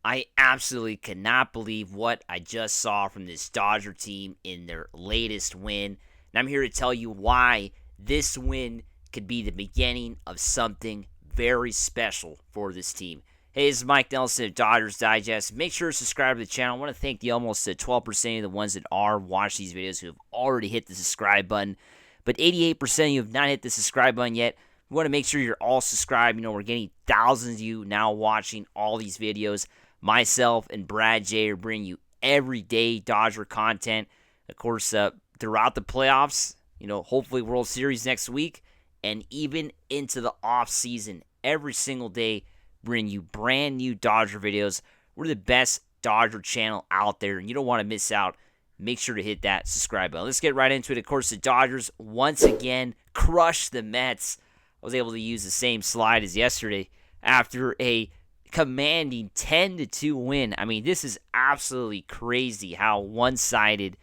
I absolutely cannot believe what I just saw from this Dodger team in their latest win. And I'm here to tell you why this win could be the beginning of something very special for this team. Hey, this is Mike Nelson of Dodgers Digest. Make sure to subscribe to the channel. I want to thank the almost 12% of the ones that are watching these videos who have already hit the subscribe button. But 88% of you have not hit the subscribe button yet. We want to make sure you're all subscribed. You know, we're getting thousands of you now watching all these videos. Myself and Brad J are bringing you everyday Dodger content. Of course, throughout the playoffs, you know, hopefully World Series next week, and even into the off season, every single day, bring you brand new Dodger videos. We're the best Dodger channel out there, and you don't want to miss out. Make sure to hit that subscribe button. Let's get right into it. Of course, the Dodgers once again crushed the Mets. I was able to use the same slide as yesterday after a commanding 10-2 win. I mean, this is absolutely crazy how one-sided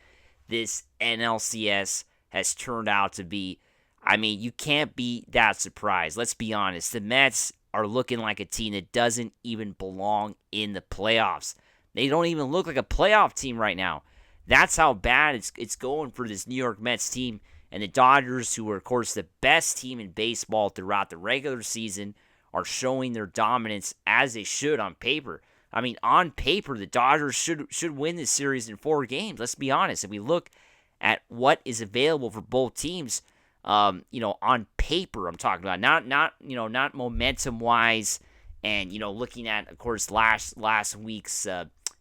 this NLCS has turned out to be. I mean, you can't be that surprised. Let's be honest. The Mets are looking like a team that doesn't even belong in the playoffs. They don't even look like a playoff team right now. That's how bad it's going for this New York Mets team. And the Dodgers, who are, of course, the best team in baseball throughout the regular season, are showing their dominance as they should on paper. I mean, on paper, the Dodgers should win this series in 4 games. Let's be honest. If we look at what is available for both teams, on paper, I'm talking about not momentum wise, and looking at, of course, last week's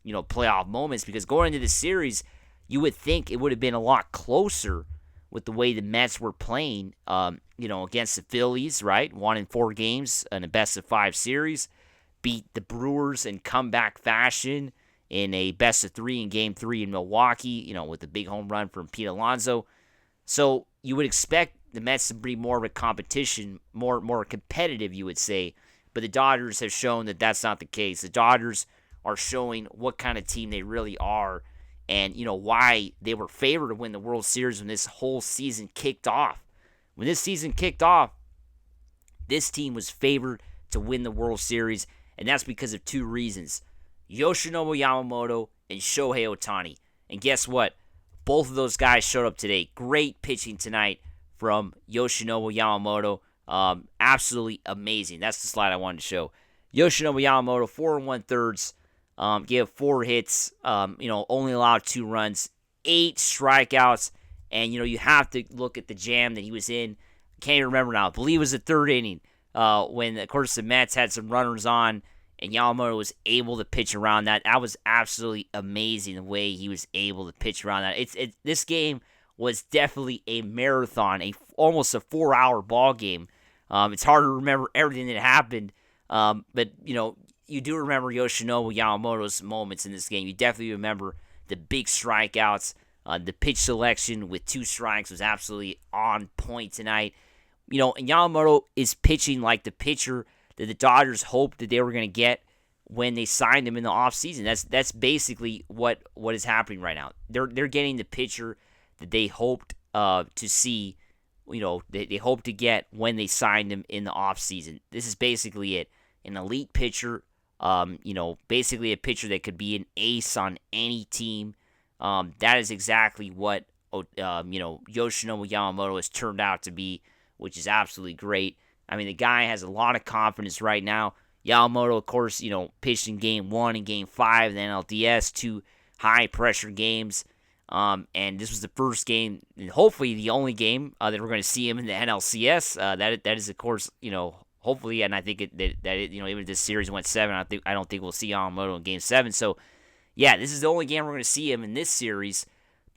playoff moments. Because going into the series, you would think it would have been a lot closer with the way the Mets were playing, against the Phillies, right? Won in 4 games in a best-of-5 series. Beat the Brewers in comeback fashion in a best-of-3 in Game 3 in Milwaukee, with a big home run from Pete Alonso. So you would expect the Mets to be more of a competition, more competitive, you would say. But the Dodgers have shown that that's not the case. The Dodgers are showing what kind of team they really are, and why they were favored to win the World Series when this whole season kicked off. When this season kicked off, this team was favored to win the World Series, and that's because of 2 reasons: Yoshinobu Yamamoto and Shohei Ohtani. And guess what? Both of those guys showed up today. Great pitching tonight from Yoshinobu Yamamoto. Absolutely amazing. That's the slide I wanted to show. Yoshinobu Yamamoto, 4 1/3. Gave 4 hits, only allowed 2 runs, 8 strikeouts, and, you have to look at the jam that he was in. Can't even remember now. I believe it was the 3rd inning when, of course, the Mets had some runners on, and Yamamoto was able to pitch around that. That was absolutely amazing the way he was able to pitch around that. This game was definitely a marathon, almost a 4-hour ball game. It's hard to remember everything that happened, but, you do remember Yoshinobu Yamamoto's moments in this game. You definitely remember the big strikeouts. The pitch selection with 2 strikes was absolutely on point tonight. And Yamamoto is pitching like the pitcher that the Dodgers hoped that they were going to get when they signed him in the offseason. That's basically what is happening right now. They're getting the pitcher that they hoped to see, they hoped to get when they signed him in the offseason. This is basically it. An elite pitcher. Basically a pitcher that could be an ace on any team. That is exactly what, Yoshinobu Yamamoto has turned out to be, which is absolutely great. I mean, the guy has a lot of confidence right now. Yamamoto, of course, pitched in Game 1 and Game 5 of the NLDS, 2 high-pressure games. And this was the first game, and hopefully the only game that we're going to see him in the NLCS. That is, of course, hopefully, and I think even if this series went 7, I don't think we'll see Yamamoto in Game 7. So, yeah, this is the only game we're going to see him in this series.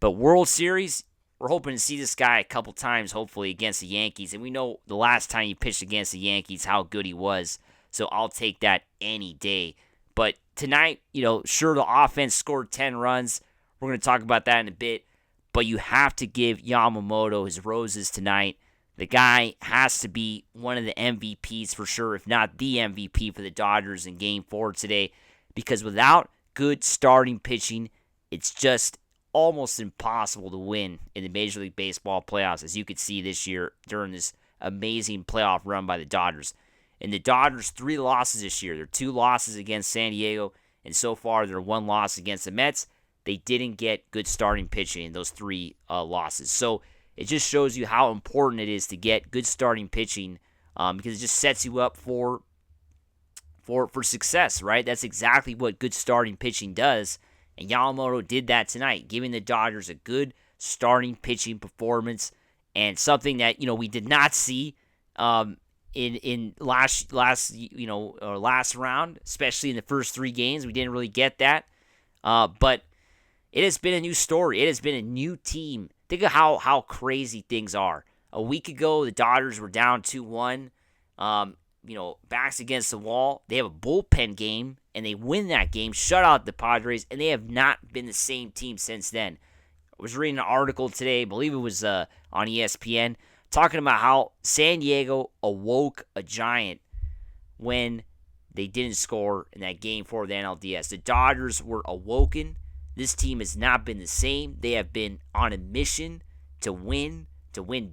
But World Series, we're hoping to see this guy a couple times, hopefully, against the Yankees. And we know the last time he pitched against the Yankees how good he was. So I'll take that any day. But tonight, sure, the offense scored 10 runs. We're going to talk about that in a bit. But you have to give Yamamoto his roses tonight. The guy has to be one of the MVPs for sure, if not the MVP for the Dodgers in Game 4 today. Because without good starting pitching, it's just almost impossible to win in the Major League Baseball playoffs, as you could see this year during this amazing playoff run by the Dodgers. And the Dodgers, 3 losses this year. Their 2 losses against San Diego And so far, their one loss against the Mets, they didn't get good starting pitching in those 3 losses. So it just shows you how important it is to get good starting pitching because it just sets you up for success, right? That's exactly what good starting pitching does. And Yamamoto did that tonight, giving the Dodgers a good starting pitching performance and something that we did not see in last round, especially in the first 3 games. We didn't really get that, but it has been a new story. It has been a new team. Think of how crazy things are. A week ago, the Dodgers were down 2-1. Backs against the wall. They have a bullpen game, and they win that game, shut out the Padres, and they have not been the same team since then. I was reading an article today, I believe it was on ESPN, talking about how San Diego awoke a giant when they didn't score in that Game 4 of the NLDS. The Dodgers were awoken. This team has not been the same. They have been on a mission to win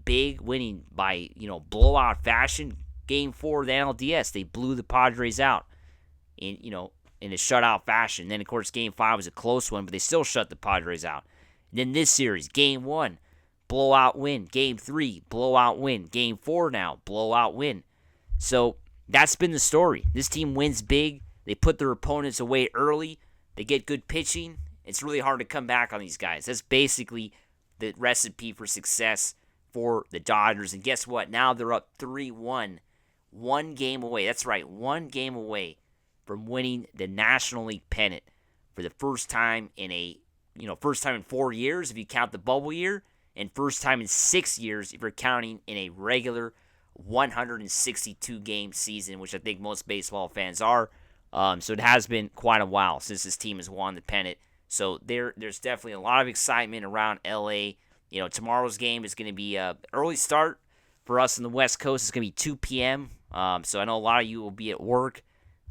big, winning by blowout fashion. Game 4 of the NLDS, they blew the Padres out in a shutout fashion. Then, of course, Game 5 was a close one, but they still shut the Padres out. And then this series, Game 1, blowout win. Game 3, blowout win. Game 4 now, blowout win. So that's been the story. This team wins big. They put their opponents away early. They get good pitching. It's really hard to come back on these guys. That's basically the recipe for success for the Dodgers. And guess what? Now they're up 3-1. 1 game away. That's right, 1 game away from winning the National League pennant for the first time in first time in 4 years if you count the bubble year, and first time in 6 years if you're counting in a regular 162 game season, which I think most baseball fans are. So it has been quite a while since this team has won the pennant. So there's definitely a lot of excitement around LA. Tomorrow's game is going to be an early start for us on the West Coast. It's going to be 2 p.m. So I know a lot of you will be at work.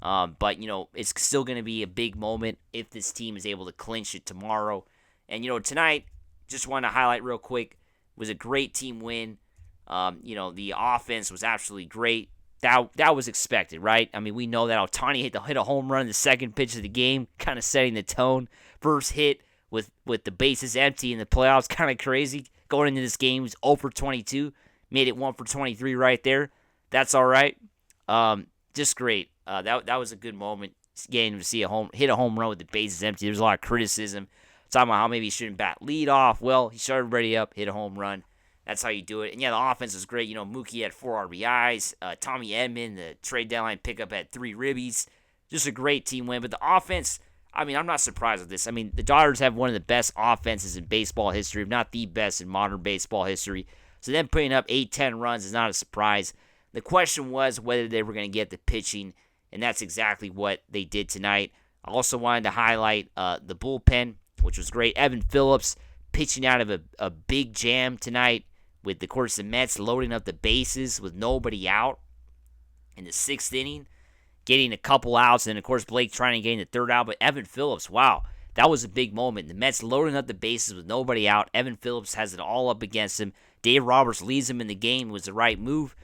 But it's still going to be a big moment if this team is able to clinch it tomorrow. And, tonight, just want to highlight real quick, was a great team win. The offense was absolutely great. That was expected, right? I mean, we know that Ohtani hit a home run in the second pitch of the game, kind of setting the tone. First hit with the bases empty in the playoffs, kind of crazy. Going into this game, he was 0 for 22, made it 1 for 23 right there. That's all right. Just great. That was a good moment. Getting to see hit a home run with the bases empty. There's a lot of criticism talking about how maybe he shouldn't bat lead off. Well, he started everybody up, hit a home run. That's how you do it. And yeah, the offense was great. Mookie had 4 RBIs. Tommy Edman, the trade deadline pickup, had 3 ribbies. Just a great team win. But the offense, I'm not surprised with this. The Dodgers have one of the best offenses in baseball history, if not the best in modern baseball history. So them putting up 8-10 runs is not a surprise. The question was whether they were going to get the pitching, and that's exactly what they did tonight. I also wanted to highlight the bullpen, which was great. Evan Phillips pitching out of a big jam tonight with, of course, the Mets loading up the bases with nobody out in the 6th inning, getting a couple outs, and, of course, Blake trying to get the 3rd out. But Evan Phillips, wow, that was a big moment. The Mets loading up the bases with nobody out. Evan Phillips has it all up against him. Dave Roberts leads him in the game. It was the right move.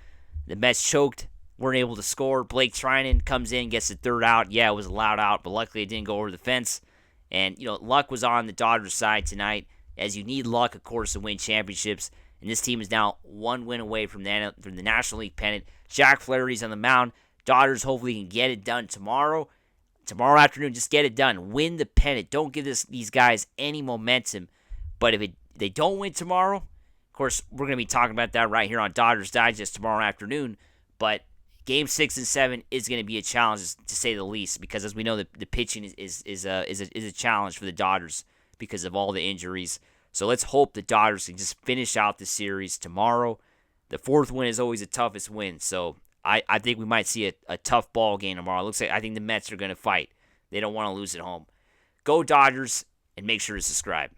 The Mets choked, weren't able to score. Blake Trinan comes in, gets the 3rd out. Yeah, it was a loud out, but luckily it didn't go over the fence. And, luck was on the Dodgers side tonight, as you need luck, of course, to win championships. And this team is now 1 win away from the National League pennant. Jack Flaherty's on the mound. Dodgers hopefully can get it done tomorrow. Tomorrow afternoon, just get it done. Win the pennant. Don't give these guys any momentum. But if they don't win tomorrow, of course, we're going to be talking about that right here on Dodgers Digest tomorrow afternoon. But Game 6 and 7 is going to be a challenge, to say the least, because as we know, the pitching is a challenge for the Dodgers because of all the injuries. So let's hope the Dodgers can just finish out the series tomorrow. The 4th win is always the toughest win, so I think we might see a tough ball game tomorrow. It looks like I think the Mets are going to fight. They don't want to lose at home. Go Dodgers, and make sure to subscribe.